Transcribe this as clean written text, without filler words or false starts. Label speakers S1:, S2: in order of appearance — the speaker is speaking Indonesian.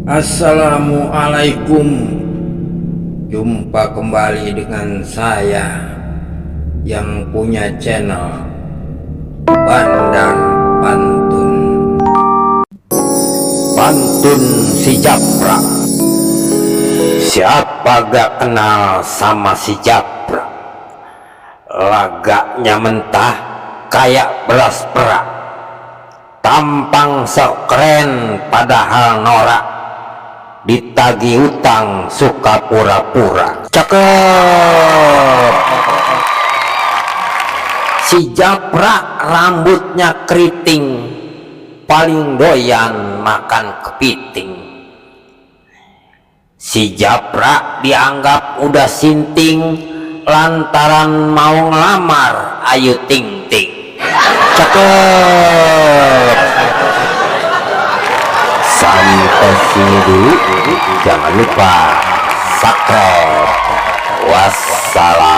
S1: Assalamualaikum. Jumpa kembali dengan saya yang punya channel Bandar Pantun. Pantun si Japra. Siapa gak kenal sama si Japra? Lagaknya mentah kayak beras perak, tampang sok keren padahal norak, ditagi utang suka pura-pura. Cakep. Si Japra rambutnya keriting, paling doyan makan kepiting. Si Japra dianggap udah sinting lantaran mau ngelamar Ayu Ting Ting. Cakep. Sampai sini dulu, jangan lupa subscribe. Wassalam.